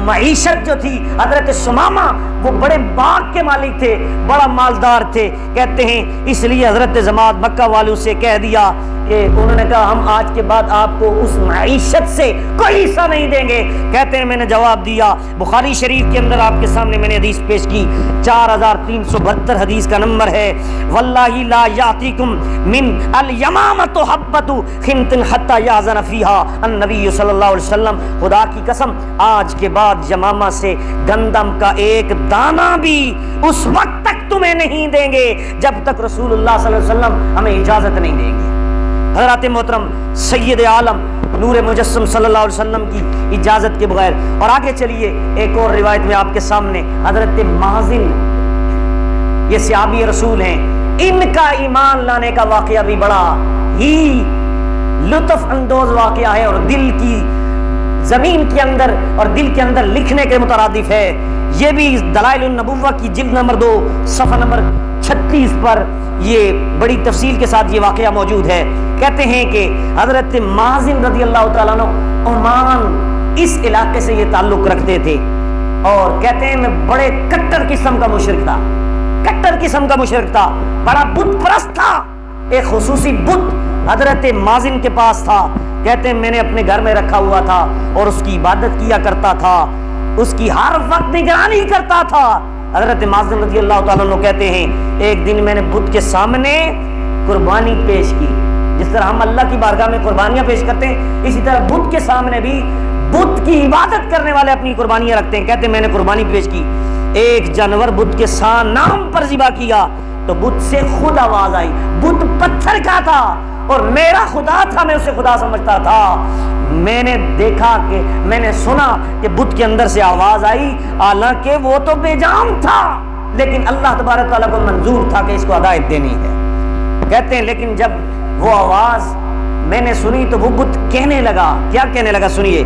معیشت جو تھی، حضرت ثمامہ وہ بڑے باغ کے مالک تھے، بڑا مالدار تھے۔ کہتے ہیں اس لیے حضرت ضماد مکہ والوں سے کہہ دیا کہ انہوں نے کہا ہم آج کے بعد آپ کو اس معیشت سے کوئی حصہ نہیں دیں گے۔ کہتے ہیں میں نے جواب دیا، بخاری شریف کے اندر آپ کے سامنے میں نے حدیث پیش کی، 4372 حدیث کا نمبر ہے، واللہ لا یاتیکم من الیمامۃ حبۃ خنت حتی یاذن فیہا النبی صلی اللہ علیہ وسلم، خدا کی قسم آج کے بعد یمامہ سے گندم کا ایک دانہ بھی اس وقت تک تمہیں نہیں دیں گے جب تک رسول اللہ صلی اللہ علیہ وسلم ہمیں اجازت نہیں دیں گے۔ حضرت محترم سید عالم نور مجسم صلی اللہ علیہ وسلم کی اجازت کے بغیر۔ اور آگے چلیے ایک اور روایت میں آپ کے سامنے حضرت مازن، یہ صحابی رسول ہیں، ان کا ایمان لانے کا واقعہ بھی بڑا ہی لطف اندوز واقعہ ہے اور دل کی زمین کے اندر اور دل کے اندر لکھنے کے مترادف ہے۔ یہ بھی دلائل النبوہ کی جلد نمبر 2 صفحہ نمبر 36 پر یہ بڑی تفصیل کے ساتھ یہ واقعہ موجود ہے۔ کہتے ہیں کہ حضرت مازن رضی اللہ تعالیٰ عنہ عمان اس علاقے سے یہ تعلق رکھتے تھے، اور کہتے ہیں میں بڑے کٹر قسم کا مشرک تھا، کٹر قسم کا مشرک تھا، بڑا بت پرست تھا۔ ایک خصوصی بت حضرت مازن کے پاس تھا، کہتے ہیں میں نے اپنے گھر میں رکھا ہوا تھا اور اس کی عبادت کیا کرتا تھا، اس کی ہر وقت نگرانی کرتا تھا۔ حضرت مازن رضی اللہ تعالیٰ عنہ کہتے ہیں ایک دن میں نے بت کے سامنے قربانی پیش کی، جس طرح ہم اللہ کی بارگاہ میں قربانیاں پیش کرتے ہیں، اسی طرح بت کے سامنے بھی بت کی عبادت کرنے والے اپنی قربانیاں رکھتے ہیں۔ کہتے ہیں میں نے قربانی پیش کی، ایک جانور بت کے نام پر ذبح کیا تو بت سے خود آواز آئی، بت پتھر کا تھا اور میرا خدا تھا، میں اسے خدا سمجھتا تھا۔ میں نے دیکھا کہ میں نے سنا کہ بت کے اندر سے آواز آئی، حالانکہ وہ تو بے جان تھا، لیکن اللہ تبارک تعالیٰ کو منظور تھا کہ اس کو ہدایت دینی ہے۔ کہتے ہیں لیکن جب وہ آواز میں نے سنی تو وہ بت کہنے لگا، کیا کہنے لگا سنیے،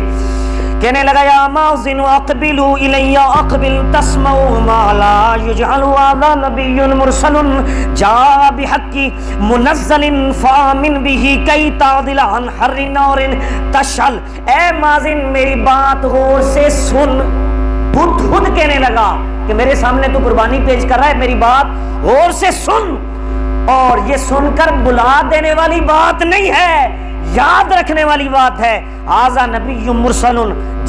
کہنے لگا یا مازن اقبلوا الی اقبل تسمع ما لا یجعل هذا نبی مرسل جاء بحق منزل فآمن به کی تعدل عن حر نار تشعل۔ اے مازن میری بات غور سے سن۔ بت خود کہنے لگا کہ میرے سامنے تو قربانی پیش کر رہا ہے، میری بات غور سے سن، اور یہ سن کر بلا دینے والی بات نہیں ہے، یاد رکھنے والی بات ہے۔ ھذا نبی مرسل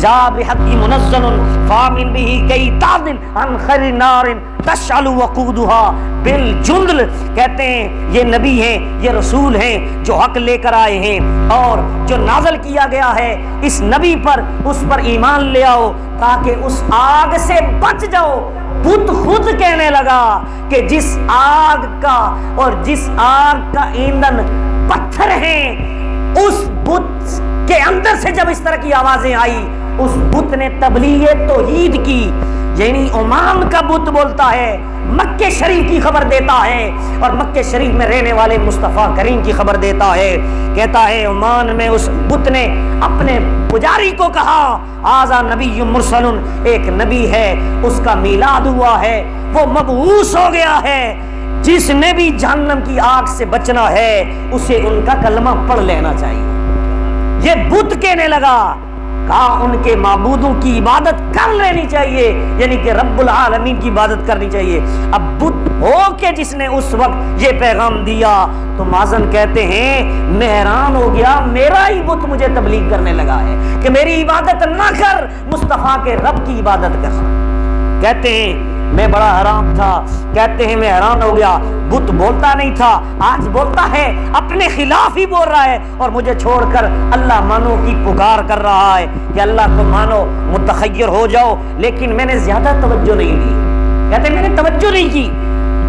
جاء بحق منزل فآمن به کی تعدل عن خر نار تشعل وقودها بالجندل۔ کہتے ہیں یہ نبی ہیں، یہ رسول ہیں جو حق لے کر آئے ہیں، اور جو نازل کیا گیا ہے اس نبی پر، اس پر ایمان لے آؤ تاکہ اس آگ سے بچ جاؤ۔ بت خود کہنے لگا کہ جس آگ کا اور جس آگ کا ایندھن پتھر ہیں، اس بت کے اندر سے جب اس طرح کی آوازیں آئی، اس بت نے تبلیغ توحید کی، یعنی عمان کا بت بولتا ہے، مکہ شریف کی خبر دیتا ہے، اور مکہ شریف میں رہنے والے مصطفیٰ کریم کی خبر دیتا ہے۔ کہتا ہے عمان میں اس بت نے اپنے پجاری کو کہا ھذا نبی مرسل، ایک نبی ہے، اس کا میلاد ہوا ہے، وہ مبعوث ہو گیا ہے، جس نے بھی جہنم کی آگ سے بچنا ہے اسے ان کا کلمہ پڑھ لینا چاہیے۔ یہ بت کہنے لگا، کہا ان کے معبودوں کی عبادت کر لینی چاہیے، یعنی کہ رب العالمین کی عبادت کرنی چاہیے۔ اب بت ہو کے جس نے اس وقت یہ پیغام دیا تو مازن کہتے ہیں میں حیران ہو گیا، میرا ہی بت مجھے تبلیغ کرنے لگا ہے کہ میری عبادت نہ کر، مصطفیٰ کے رب کی عبادت کر۔ کہتے ہیں میں بڑا حیران تھا، کہتے ہیں میں حیران ہو گیا، بت بولتا نہیں تھا، آج بولتا ہے، اپنے خلاف ہی بول رہا ہے، اور مجھے چھوڑ کر اللہ مانو کی پکار کر رہا ہے کہ اللہ کو مانو، متخیر ہو جاؤ، لیکن میں نے زیادہ توجہ نہیں دی۔ کہتے ہیں میں نے توجہ نہیں کی،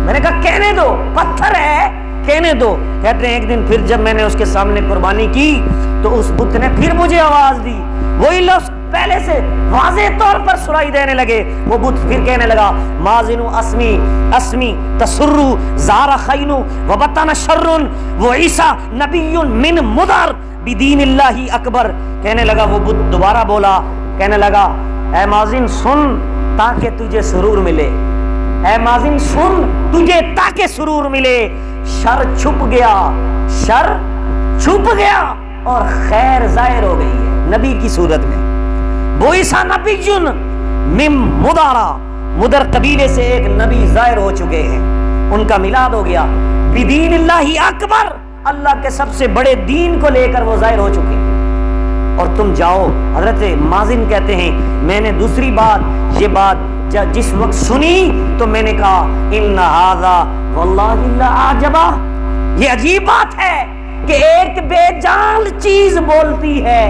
میں نے کہا کہنے دو، پتھر ہے کہنے دو۔ کہتے ہیں ایک دن پھر جب میں نے اس کے سامنے قربانی کی تو اس بت نے پھر مجھے آواز دی، وہی لفظ پہلے سے واضح طور پر سنائی دینے لگے۔ وہ بت پھر کہنے لگا مازن اسمی اسمی تسر زار خین وبطن شر وعیسی نبی من مدر بدین اللہ اکبر۔ کہنے لگا وہ بت دوبارہ بولا، کہنے لگا اے مازن سن تاکہ تجھے سرور ملے، اے مازن سن تجھے تاکہ سرور ملے، شر چھپ گیا، شر چھپ گیا اور خیر ظاہر ہو گئی ہے نبی کی صورت میں۔ بوئسا نبی جن مم مدارا، مدر قبیلے سے ایک نبی ظاہر ہو چکے ہیں، ان کا میلاد ہو گیا۔ بدین اللہ اکبر، اللہ کے سب سے بڑے دین کو لے کر وہ ظاہر ہو چکے ہیں، اور تم جاؤ۔ حضرت مازن کہتے ہیں میں نے دوسری بات یہ بات جس وقت سنی تو میں نے کہا ان ھذا واللہ لعجبا، یہ عجیب بات ہے کہ ایک بے جان چیز بولتی ہے،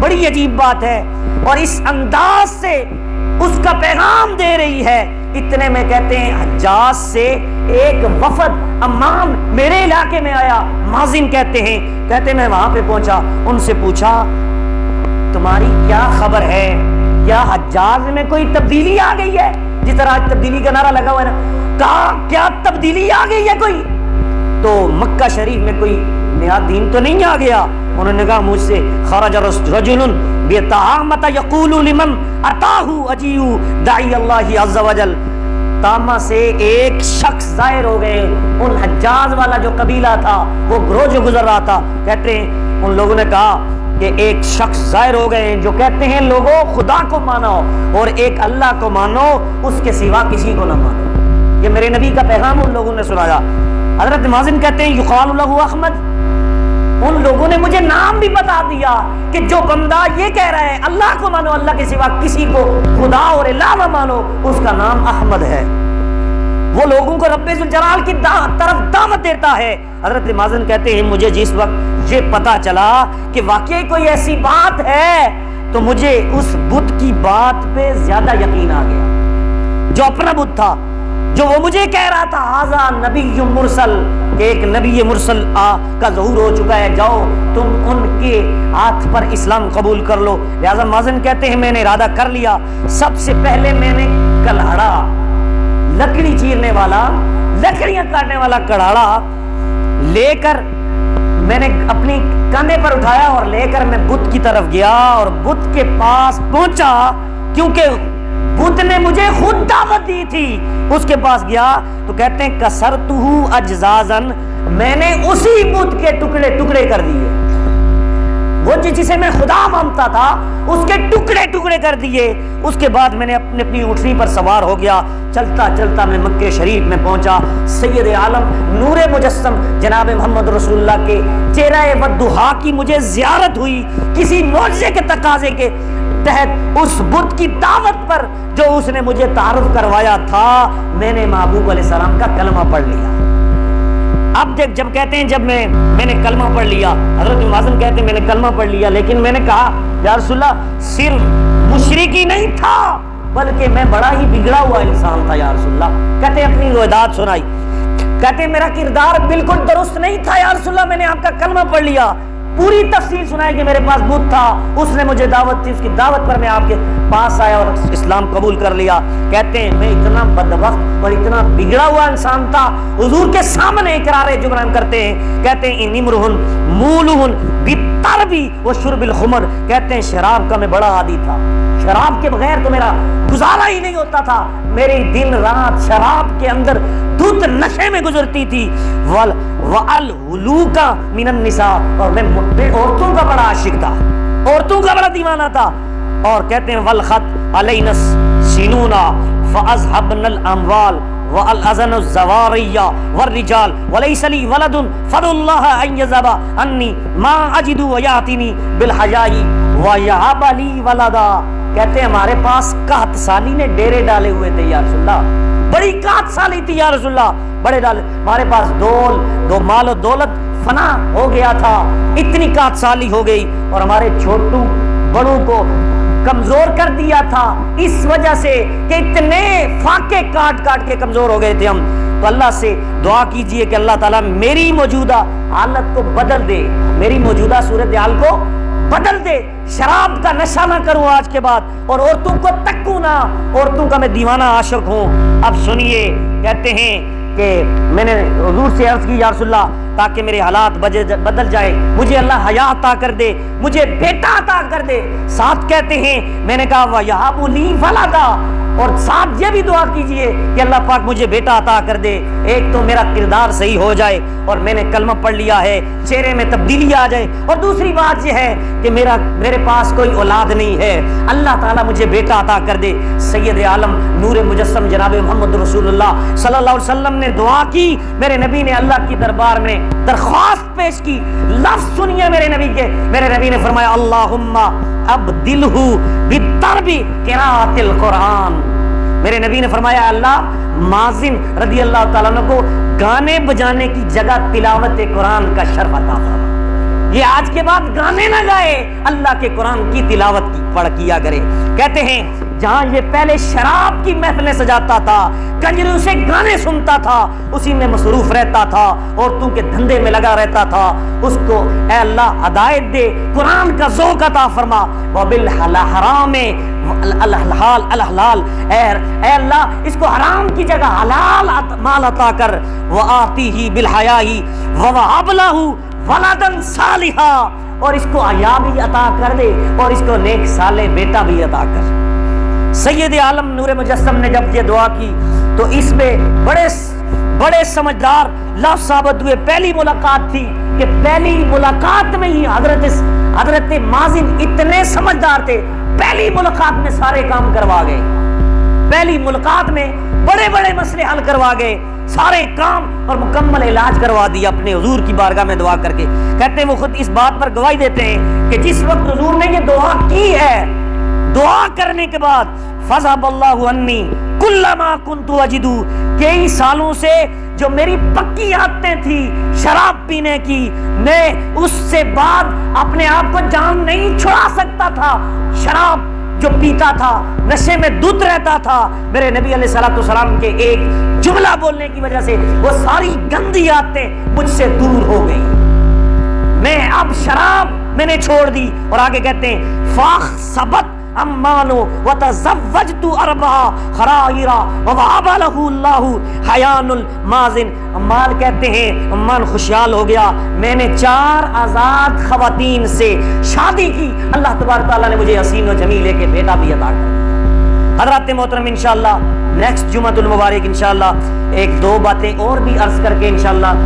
بڑی عجیب بات ہے، اور اس انداز سے اس کا پیغام دے رہی ہے۔ اتنے میں کہتے ہیں حجاز سے ایک وفد عمان میرے علاقے میں آیا، مازن کہتے ہیں میں وہاں پہ پہنچا، ان سے پوچھا تمہاری کیا خبر ہے، کیا حجاز میں کوئی تبدیلی آ گئی ہے؟ جس طرح آج تبدیلی کا نعرہ لگا ہوا ہے نا، کہا کیا تبدیلی آ گئی ہے کوئی؟ تو مکہ شریف میں کوئی نیا دین تو نہیں آ گیا؟ انہوں نے کہا مجھ سے خرج رجل بطعامۃ یقول لمن اتاہ اجیو داعی اللہ عز وجل، تامہ سے ایک شخص ظاہر ہو گئے، ان حجاز والا جو قبیلہ تھا، وہ گروہ جو گزر رہا تھا، کہتے ہیں ان لوگوں نے کہا کہ ایک شخص ظاہر ہو گئے ہیں جو کہتے ہیں لوگوں خدا کو مانو اور ایک اللہ کو مانو، اس کے سوا کسی کو نہ مانو۔ یہ میرے نبی کا پیغام ان لوگوں نے سنایا۔ حضرت مازن کہتے ہیں یقال له احمد، ان لوگوں نے مجھے نام بھی بتا دیا کہ جو بندہ یہ کہہ رہا ہے اللہ کو مانو، اللہ کے سوا کسی کو خدا اور الہ نہ مانو، اس کا نام احمد ہے، وہ لوگوں کو رب ذوالجلال کی طرف دعوت دیتا ہے۔ حضرت مازن کہتے ہیں مجھے جس وقت یہ پتا چلا کہ واقعی کوئی ایسی بات ہے تو مجھے اس بت کی بات پہ زیادہ یقین آ گیا، جو اپنا بت تھا، جو وہ مجھے کہہ رہا تھا ھذا نبی مرسل، کہ ایک نبی مرسل کا ظہور ہو چکا ہے، جاؤ تم ان کے ہاتھ پر اسلام قبول کر لو۔ لہذا مازن کہتے ہیں میں نے ارادہ کر لیا، سب سے پہلے میں نے کلہڑا، لکڑی چیرنے والا، لکڑیاں کاٹنے والا کڑاڑا لے کر میں نے اپنی کندھے پر اٹھایا اور لے کر میں بت کی طرف گیا اور بت کے پاس پہنچا، کیونکہ بت نے مجھے خود دعوت دی تھی۔ اس کے پاس گیا تو کہتے ہیں کسرتہ اجزازن، میں نے اسی بت کے ٹکڑے ٹکڑے کر دیے، وہ جسے میں خدا مانتا تھا اس کے ٹکڑے ٹکڑے کر دیے۔ اس کے بعد میں نے اپنی اونٹنی پر سوار ہو گیا، چلتا چلتا میں مکہ شریف میں پہنچا۔ سید عالم نور مجسم جناب محمد رسول اللہ کے چہرہ والضحیٰ کی مجھے زیارت ہوئی، کسی معجزے کے تقاضے کے تحت اس بت کی دعوت پر جو اس نے مجھے تعارف کروایا تھا، میں نے محبوب علیہ السلام کا کلمہ پڑھ لیا۔ اب دیکھ، جب کہتے ہیں جب میں نے کلمہ پڑھ لیا، حضرت مازن کہتے ہیں میں نے کلمہ پڑھ لیا، لیکن میں نے کہا یا رسول اللہ صرف مشرکی نہیں تھا بلکہ میں بڑا ہی بگڑا ہوا انسان تھا یا رسول اللہ۔ کہتے ہیں اپنی روایات سنائی، کہتے ہیں میرا کردار بالکل درست نہیں تھا یا رسول اللہ، میں نے آپ کا کلمہ پڑھ لیا، پوری تفصیل سنائی کہ میرے پاس بت تھا، اس نے مجھے دعوت تھی، اس کی دعوت پر میں آپ کے پاس آیا اور اسلام قبول کر لیا۔ کہتے ہیں میں اتنا بدبخت اور اتنا بگڑا ہوا انسان تھا، حضور کے سامنے اقرار جبران کرتے ہیں، کہتے ہیں انمرہن مولہن بالتربی وشرب الخمر، کہتے ہیں شراب کا میں بڑا عادی تھا، شراب کے بغیر تو میرا گزارا ہی نہیں ہوتا تھا، میری دن رات شراب کے اندر دھت نشے میں گزرتی تھی، وَالْهُلُوكَ مِنَ النِّسَاءِ، اور میں عورتوں کا بڑا عاشق تھا، عورتوں کا بڑا دیوانہ تھا۔ اور کہتے ہیں وَالْخَطْ عَلَيْنَا السِّنُونَ فَأَذْهَبْنَا الْأَمْوَالَ وَأَلْأَذَنُ الزَّوَارِيَّ وَالرِّجَالَ وَلَيْسَ لِي وَلَدٌ فَادْعُوا اللَّهَ أَن يَذْهَبَ عَنِّي مَا أَجِدُ وَيَأْتِنِي بِالْحَيَاءِ وَيَهَبَ لِي وَلَدًا۔ کہتے ہیں ہمارے پاس قحط سالی نے ڈیرے ڈالے ہوئے تھے یا رسول اللہ، بڑی قحط سالی تھی یا رسول اللہ، بڑے ڈالے، ہمارے پاس دو مال و دولت فنا ہو گیا تھا، اتنی قحط سالی ہو گئی، اور ہمارے چھوٹوں بڑوں کو کمزور کر دیا تھا اس وجہ سے کہ اتنے فاقے کاٹ کاٹ کے کمزور ہو گئے تھے ہم۔ تو اللہ سے دعا کیجئے کہ اللہ تعالیٰ میری موجودہ حالت کو بدل دے، میری موجودہ صورتحال کو بدل دے، شراب کا نشہ نہ کروں آج کے بعد، اور عورتوں کو تکوں نہ، عورتوں کا میں دیوانہ عاشق ہوں۔ اب سنیے، کہتے ہیں کہ میں نے حضور سے عرض کی یا رسول اللہ تاکہ میرے حالات بدل جائے مجھے اللہ حیات عطا کر دے، مجھے بیٹا عطا کر دے۔ ساتھ کہتے ہیں میں نے کہا وَيَهَبُ لِي وَلَدًا، اور ساتھ یہ بھی دعا کیجئے کہ اللہ پاک مجھے بیٹا عطا کر دے، ایک تو میرا کردار صحیح ہو جائے اور میں نے کلمہ پڑھ لیا ہے، چہرے میں تبدیلی آ جائے، اور دوسری بات یہ ہے کہ میرے پاس کوئی اولاد نہیں ہے، اللہ تعالیٰ مجھے بیٹا عطا کر دے۔ سید عالم نور مجسم جناب محمد رسول اللہ صلی اللہ علیہ وسلم نے دعا کی، میرے نبی نے اللہ کی دربار میں درخواست پیش کی، لفظ سنیے میرے نبی کے، میرے نبی نے فرمایا اللہم ابدلہ بالترب قراءۃ القرآن۔ میرے نبی نے فرمایا اللہ مازن رضی اللہ تعالیٰ عنہ کو گانے بجانے کی جگہ تلاوت قرآن کا شرف عطا فرما، یہ آج کے بعد گانے نہ گائے، اللہ کے قرآن کی تلاوت پڑھ کیا کرے۔ کہتے ہیں جہاں یہ پہلے شراب کی محفلیں سجاتا تھا، کنجریوں سے گانے سنتا تھا، اسی میں مصروف رہتا تھا، عورتوں کے دھندے میں لگا رہتا تھا، اس کو اے اللہ ہدایت دے، قرآن کا ذوق عطا فرما، وبالحرام الحلال الحلال، اے اللہ اس کو حرام کی جگہ حلال مال عطا کر، وآتیہ بالحیاء ووہب لہ ولدن صالحا، اور اس کو حیا بھی عطا کر دے اور اس کو نیک صالح بیٹا بھی عطا کر۔ سید عالم نور مجسم نے جب یہ دعا کی تو اس میں بڑے سمجھدار لفظ ثابت ہوئے۔ پہلی ملاقات تھی کہ پہلی ملاقات میں ہی حضرت مازن اتنے سمجھدار تھے، پہلی ملاقات میں سارے کام کروا گئے، پہلی ملاقات میں بڑے بڑے مسئلے حل کروا گئے، سارے کام اور مکمل علاج کروا دیا اپنے حضور کی بارگاہ میں دعا کر کے۔ کہتے ہیں وہ خود اس بات پر گواہی دیتے ہیں کہ جس وقت حضور نے یہ دعا کی ہے، دعا کرنے کے بعد فَذَهَبَ اللَّهُ عَنِّي كُلَّ مَا كُنْتُ أَجِدُ، کئی سالوں سے جو میری پکی عادتیں تھی شراب پینے کی، میں اس سے بعد اپنے آپ کو جان نہیں چھڑا سکتا تھا، شراب جو پیتا تھا، نشے میں دھت رہتا تھا، میرے نبی علیہ الصلوۃ والسلام کے ایک جملہ بولنے کی وجہ سے وہ ساری گندی عادتیں مجھ سے دور ہو گئی، میں اب شراب میں نے چھوڑ دی۔ اور آگے کہتے ہیں فَاخْسَبَتْ امانو وتزوجت اربع خرائر ووهب له الله حیان المازن، عمال کہتے ہیں عمان خوشحال ہو گیا، میں نے 4 آزاد خواتین سے شادی کی، اللہ تبارک تعالیٰ نے مجھے حسین و جمیل کے بیٹا بھی عطا کر دیا۔ حضرات محترم انشاءاللہ نیکسٹ جمعۃ المبارک انشاءاللہ ایک دو باتیں اور بھی عرض کر کے انشاءاللہ